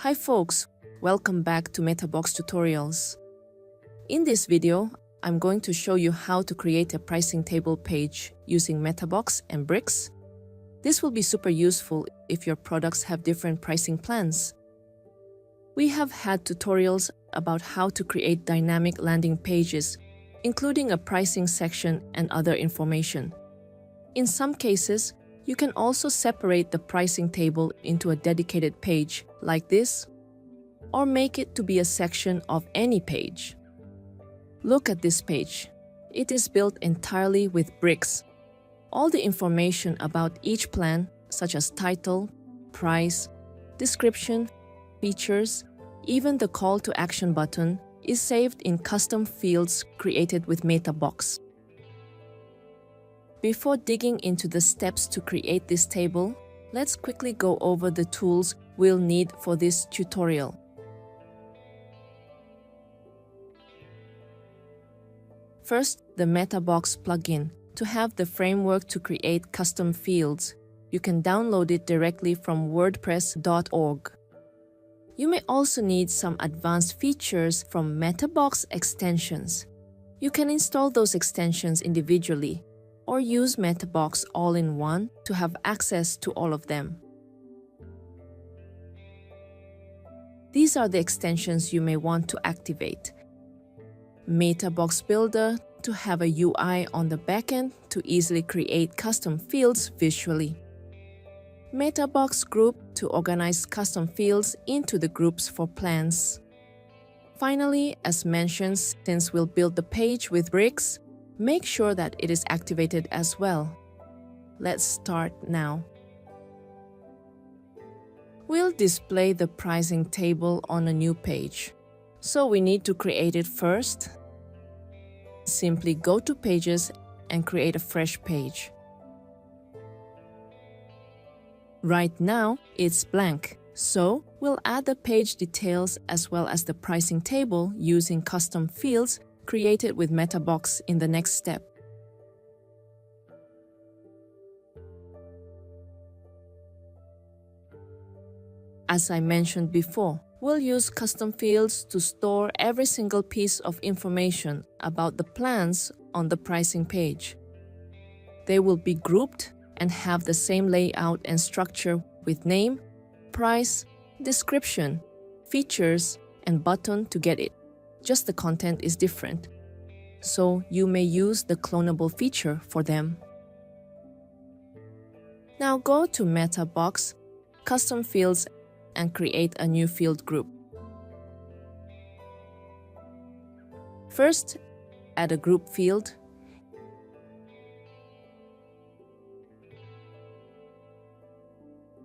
Hi folks, welcome back to MetaBox Tutorials. In this video, I'm going to show you how to create a pricing table page using MetaBox and Bricks. This will be super useful if your products have different pricing plans. We have had tutorials about how to create dynamic landing pages, including a pricing section and other information. In some cases, you can also separate the pricing table into a dedicated page like this, or make it to be a section of any page. Look at this page. It is built entirely with bricks. All the information about each plan, such as title, price, description, features, even the call to action button, is saved in custom fields created with MetaBox. Before digging into the steps to create this table, let's quickly go over the tools we'll need for this tutorial. First, the MetaBox plugin. To have the framework to create custom fields, you can download it directly from wordpress.org. You may also need some advanced features from MetaBox extensions. You can install those extensions individually, or use MetaBox all-in-one to have access to all of them. These are the extensions you may want to activate. MetaBox Builder to have a UI on the backend to easily create custom fields visually. MetaBox Group to organize custom fields into the groups for plans. Finally, as mentioned, since we'll build the page with bricks, make sure that it is activated as well. Let's start now. We'll display the pricing table on a new page, so we need to create it first. Simply go to Pages and create a fresh page. Right now, it's blank, so we'll add the page details as well as the pricing table using custom fields created with MetaBox in the next step. As I mentioned before, we'll use custom fields to store every single piece of information about the plans on the pricing page. They will be grouped and have the same layout and structure with name, price, description, features, and button to get it. Just the content is different, so you may use the clonable feature for them. Now go to MetaBox, Custom Fields, and create a new field group. First, add a group field.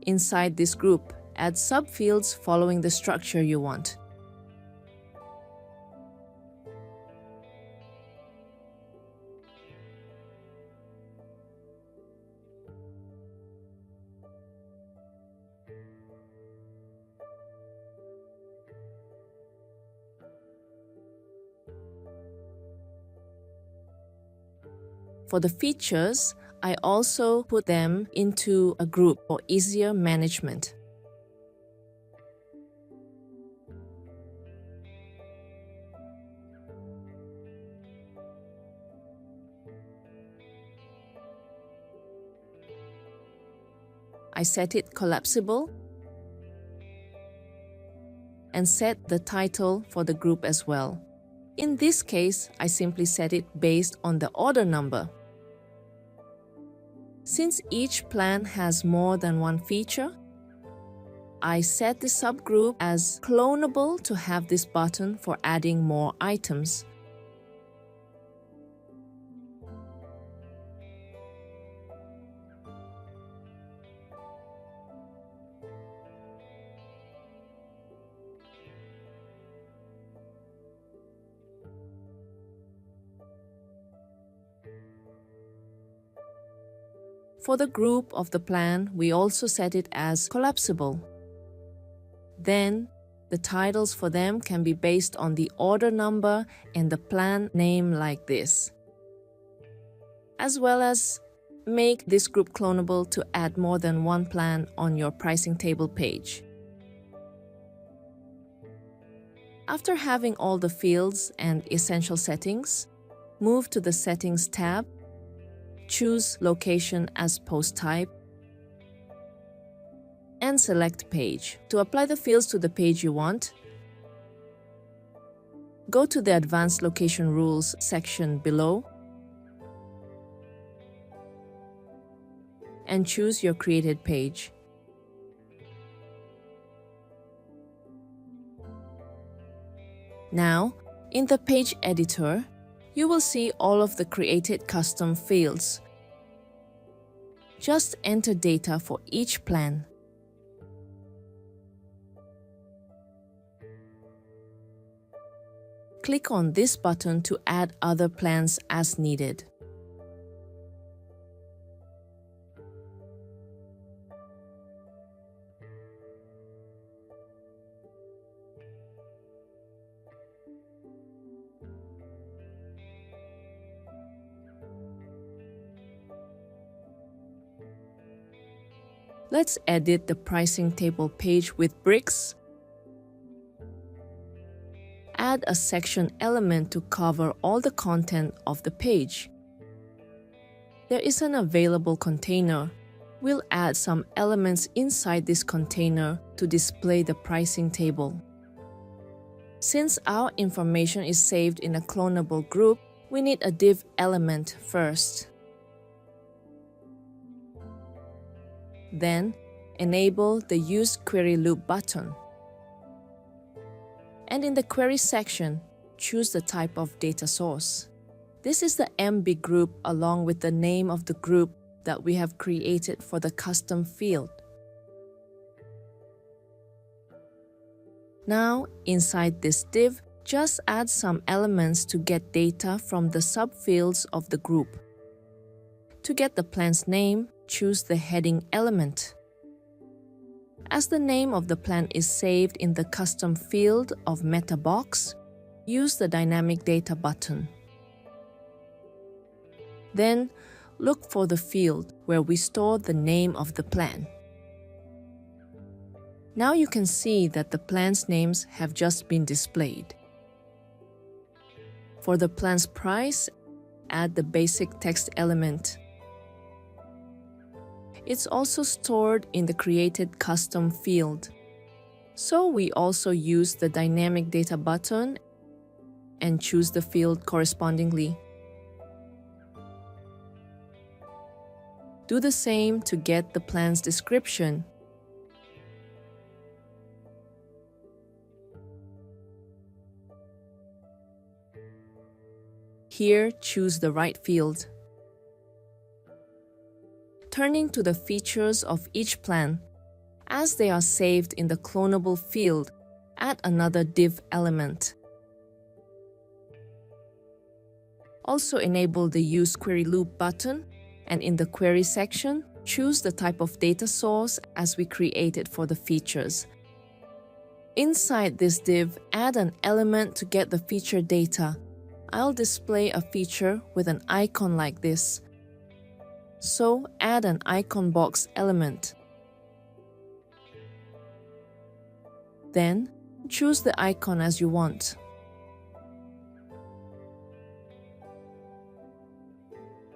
Inside this group, add subfields following the structure you want. For the features, I also put them into a group for easier management. I set it collapsible and set the title for the group as well. In this case, I simply set it based on the order number. Since each plan has more than one feature, I set the subgroup as clonable to have this button for adding more items. For the group of the plan, we also set it as collapsible. Then, the titles for them can be based on the order number and the plan name like this. As well as make this group clonable to add more than one plan on your pricing table page. After having all the fields and essential settings, move to the Settings tab, choose Location as Post Type, and select Page. To apply the fields to the page you want, go to the Advanced Location Rules section below and choose your created page. Now, in the page editor, you will see all of the created custom fields. Just enter data for each plan. Click on this button to add other plans as needed. Let's edit the pricing table page with bricks. Add a section element to cover all the content of the page. There is an available container. We'll add some elements inside this container to display the pricing table. Since our information is saved in a clonable group, we need a div element first. Then, enable the Use Query Loop button. And in the Query section, choose the type of data source. This is the MB group along with the name of the group that we have created for the custom field. Now, inside this div, just add some elements to get data from the subfields of the group. To get the plan's name, choose the heading element. As the name of the plan is saved in the custom field of MetaBox, use the Dynamic Data button. Then, look for the field where we store the name of the plan. Now you can see that the plans' names have just been displayed. For the plan's price, add the basic text element. It's also stored in the created custom field. So we also use the Dynamic Data button and choose the field correspondingly. Do the same to get the plan's description. Here, choose the right field. Turning to the features of each plan, as they are saved in the clonable field, add another div element. Also enable the Use Query Loop button, and in the Query section, choose the type of data source as we created for the features. Inside this div, add an element to get the feature data. I'll display a feature with an icon like this. So, add an icon box element. Then, choose the icon as you want.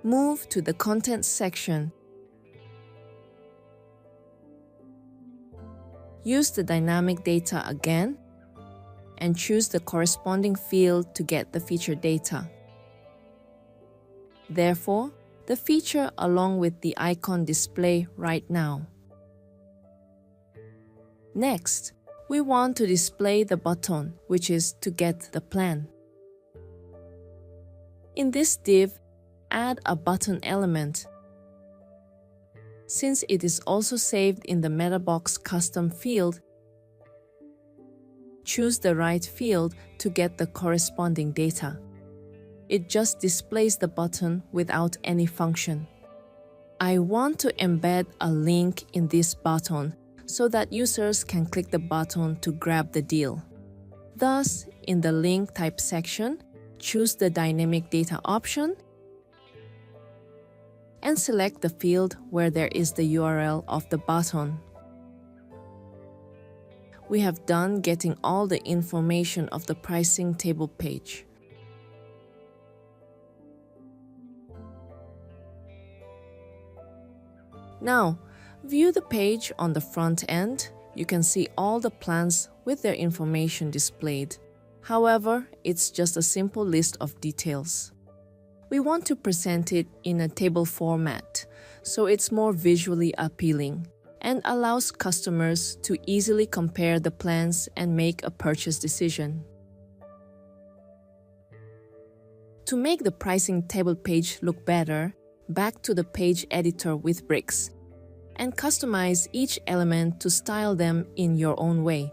Move to the Content section. Use the Dynamic Data again, and choose the corresponding field to get the feature data. Therefore, the feature along with the icon display right now. Next, we want to display the button, which is to get the plan. In this div, add a button element. Since it is also saved in the MetaBox custom field, choose the right field to get the corresponding data. It just displays the button without any function. I want to embed a link in this button so that users can click the button to grab the deal. Thus, in the Link Type section, choose the Dynamic Data option and select the field where there is the URL of the button. we have done getting all the information of the pricing table page. Now, view the page on the front end. You can see all the plans with their information displayed. However, it's just a simple list of details. We want to present it in a table format, so it's more visually appealing and allows customers to easily compare the plans and make a purchase decision. To make the pricing table page look better, back to the page editor with Bricks and customize each element to style them in your own way.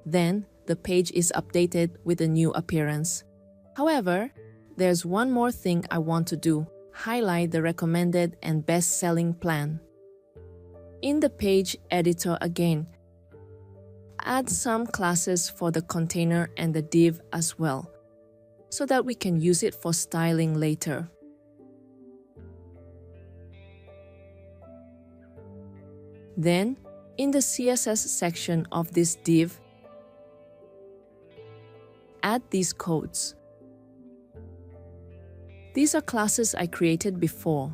Then, the page is updated with a new appearance. However, there's one more thing I want to do: highlight the recommended and best-selling plan. In the page editor again, add some classes for the container and the div as well, so that we can use it for styling later. Then, in the CSS section of this div, add these codes. These are classes I created before.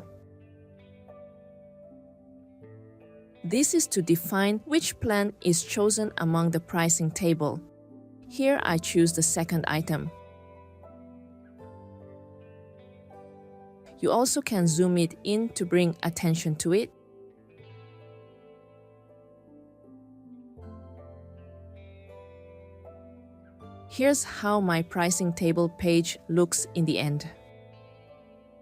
This is to define which plan is chosen among the pricing table. Here I choose the second item. You also can zoom it in to bring attention to it. Here's how my pricing table page looks in the end.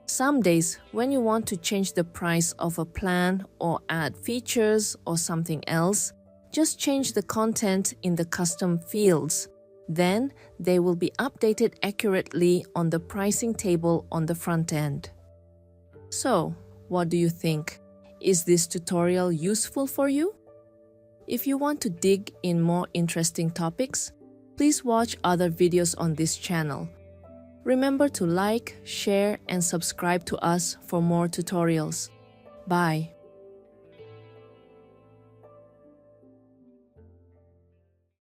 Some days, when you want to change the price of a plan or add features or something else, just change the content in the custom fields. Then, they will be updated accurately on the pricing table on the front end. So, what do you think? Is this tutorial useful for you? If you want to dig in more interesting topics, please watch other videos on this channel. Remember to like, share, and subscribe to us for more tutorials. Bye.